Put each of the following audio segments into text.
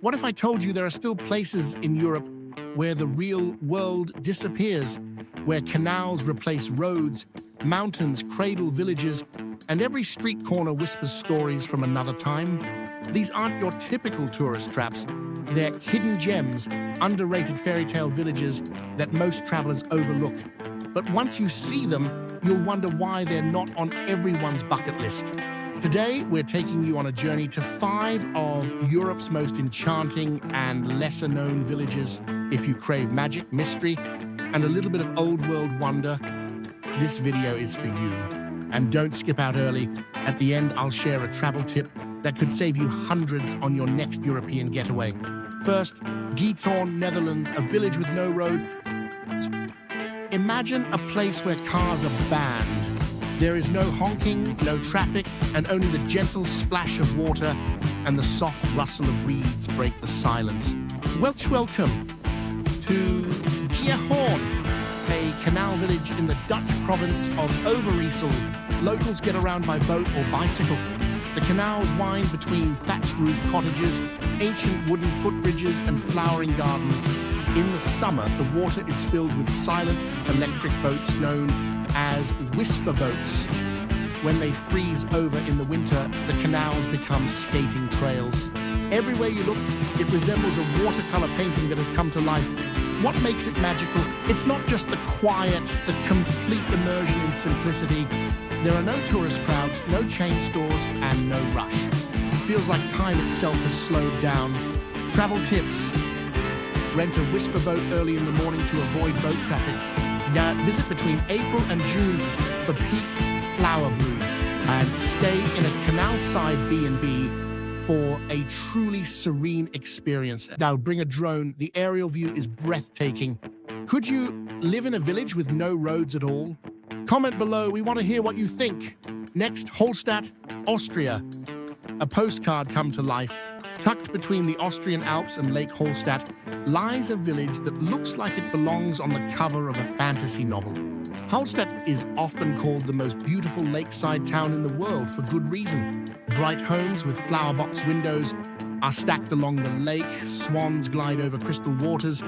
What if I told you there are still places in Europe where the real world disappears, where canals replace roads, mountains cradle villages, and every street corner whispers stories from another time? These aren't your typical tourist traps. They're hidden gems, underrated fairy tale villages that most travelers overlook. But once you see them, you'll wonder why they're not on everyone's bucket list. Today, we're taking you on a journey to 5 of Europe's most enchanting and lesser-known villages. If you crave magic, mystery, and a little bit of old-world wonder, this video is for you. And don't skip out early. At the end, I'll share a travel tip that could save you hundreds on your next European getaway. First, Giethoorn, Netherlands, a village with no road. Imagine a place where cars are banned. There is no honking, no traffic, and only the gentle splash of water and the soft rustle of reeds break the silence. Welcome to Giethoorn, a canal village in the Dutch province of Overijssel. Locals get around by boat or bicycle. The canals wind between thatched roof cottages, ancient wooden footbridges, and flowering gardens. In the summer, the water is filled with silent electric boats known as whisper boats. When they freeze over in the winter, the canals become skating trails. Everywhere you look, it resembles a watercolor painting that has come to life. What makes it magical? It's not just the quiet, the complete immersion in simplicity. There are no tourist crowds, no chain stores, and no rush. It feels like time itself has slowed down. Travel tips. Rent a whisper boat early in the morning to avoid boat traffic. Visit between April and June for peak flower bloom. And stay in a canal-side B&B for a truly serene experience. Now bring a drone. The aerial view is breathtaking. Could you live in a village with no roads at all? Comment below. We want to hear what you think. Next, Hallstatt, Austria. A postcard come to life. Tucked between the Austrian Alps and Lake Hallstatt lies a village that looks like it belongs on the cover of a fantasy novel. Hallstatt is often called the most beautiful lakeside town in the world for good reason. Bright homes with flower box windows are stacked along the lake, swans glide over crystal waters,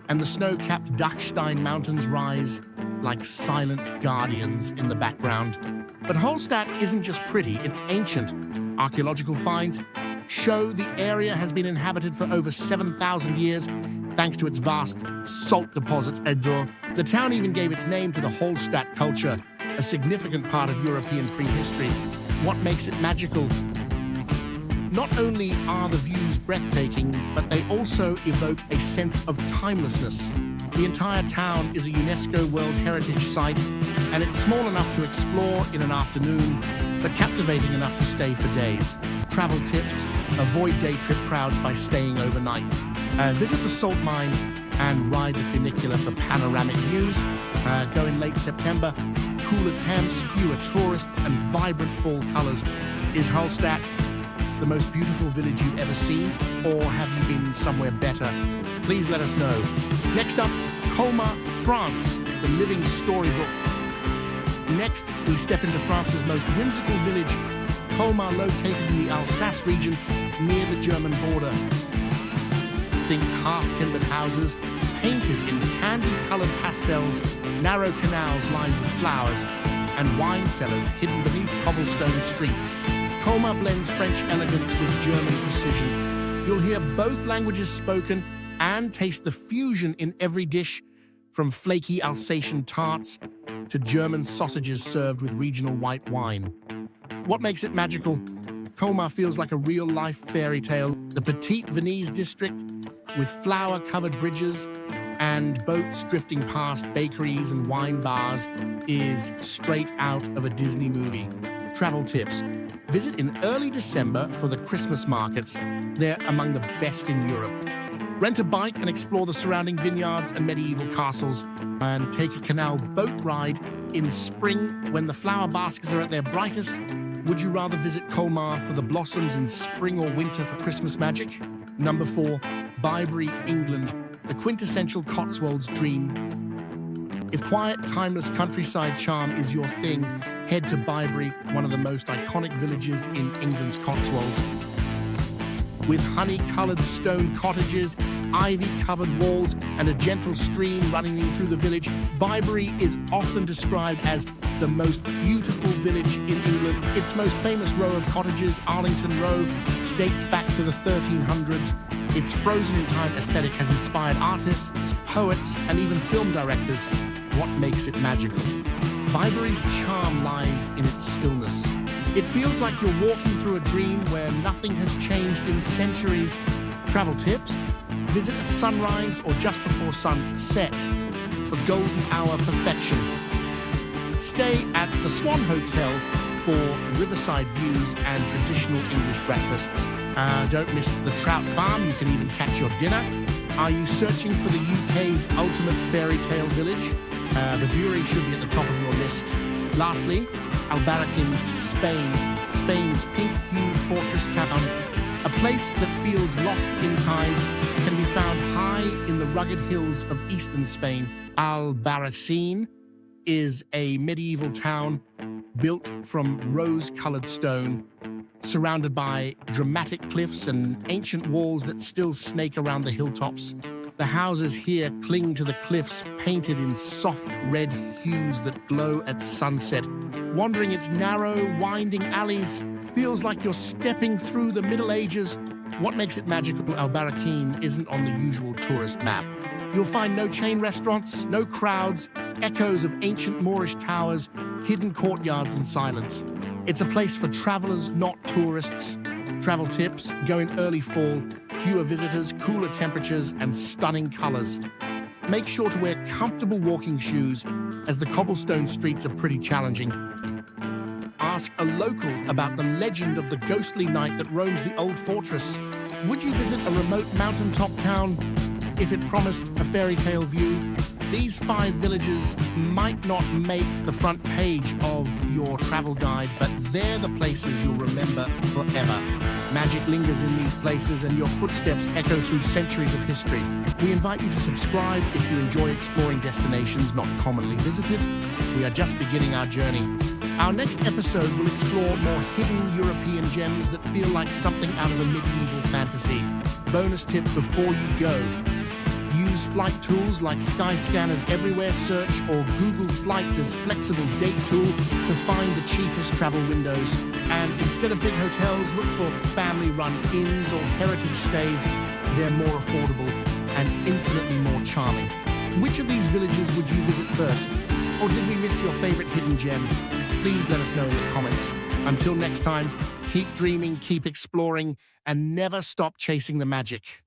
and the snow-capped Dachstein mountains rise like silent guardians in the background. But Hallstatt isn't just pretty, it's ancient. Archaeological finds show the area has been inhabited for over 7,000 years thanks to its vast salt deposit. The town even gave its name to the Hallstatt culture, a significant part of European prehistory. What makes it magical? Not only are the views breathtaking, but they also evoke a sense of timelessness. The entire town is a UNESCO World Heritage Site, and it's small enough to explore in an afternoon, but captivating enough to stay for days. Travel tips: avoid day trip crowds by staying overnight. Visit the salt mine and ride the funicular for panoramic views. Go in late September. Cooler temps, fewer tourists, and vibrant fall colors. Is Hallstatt the most beautiful village you've ever seen, or have you been somewhere better? Please let us know. Next up, Colmar, France, the living storybook. Next, we step into France's most whimsical village, Colmar, located in the Alsace region near the German border. Think half-timbered houses, painted in candy-colored pastels, narrow canals lined with flowers, and wine cellars hidden beneath cobblestone streets. Colmar blends French elegance with German precision. You'll hear both languages spoken and taste the fusion in every dish, from flaky Alsatian tarts to German sausages served with regional white wine. What makes it magical? Colmar feels like a real-life fairy tale. The Petite Venise district, with flower-covered bridges and boats drifting past bakeries and wine bars, is straight out of a Disney movie. Travel tips: visit in early December for the Christmas markets. They're among the best in Europe. Rent a bike and explore the surrounding vineyards and medieval castles, and take a canal boat ride in spring when the flower baskets are at their brightest. Would you rather visit Colmar for the blossoms in spring or winter for Christmas magic? Number 4, Bibury, England, the quintessential Cotswolds dream. If quiet, timeless countryside charm is your thing, head to Bibury, one of the most iconic villages in England's Cotswolds. With honey-colored stone cottages, ivy-covered walls, and a gentle stream running through the village, Bibury is often described as the most beautiful village in England. Its most famous row of cottages, Arlington Row, dates back to the 1300s. Its frozen-in-time aesthetic has inspired artists, poets, and even film directors. What makes it magical? Bibury's charm lies in its stillness. It feels like you're walking through a dream where nothing has changed in centuries. Travel tips: visit at sunrise or just before sunset for golden hour perfection. Stay at the Swan Hotel for riverside views and traditional English breakfasts. Don't miss the trout farm, you can even catch your dinner. Are you searching for the UK's ultimate fairy tale village? Bibury should be at the top of your list. Lastly, Albarracín, Spain, Spain's pink-hued fortress town. A place that feels lost in time, can be found high in the rugged hills of eastern Spain. Albarracín is a medieval town built from rose-colored stone, surrounded by dramatic cliffs and ancient walls that still snake around the hilltops. The houses here cling to the cliffs, painted in soft red hues that glow at sunset. Wandering its narrow, winding alleys feels like you're stepping through the Middle Ages. What makes it magical? Albarracín isn't on the usual tourist map. You'll find no chain restaurants, no crowds, echoes of ancient Moorish towers, hidden courtyards and silence. It's a place for travelers, not tourists. Travel tips: go in early fall, fewer visitors, cooler temperatures, and stunning colors. Make sure to wear comfortable walking shoes, as the cobblestone streets are pretty challenging. Ask a local about the legend of the ghostly knight that roams the old fortress. Would you visit a remote mountaintop town if it promised a fairy tale view? These 5 villages might not make the front page of your travel guide, but they're the places you'll remember forever. Magic lingers in these places, and your footsteps echo through centuries of history. We invite you to subscribe if you enjoy exploring destinations not commonly visited. We are just beginning our journey. Our next episode will explore more hidden European gems that feel like something out of a medieval fantasy. Bonus tip before you go: use flight tools like Skyscanner's Everywhere Search or Google Flights' flexible date tool to find the cheapest travel windows. And instead of big hotels, look for family-run inns or heritage stays. They're more affordable and infinitely more charming. Which of these villages would you visit first? Or did we miss your favorite hidden gem? Please let us know in the comments. Until next time, keep dreaming, keep exploring, and never stop chasing the magic.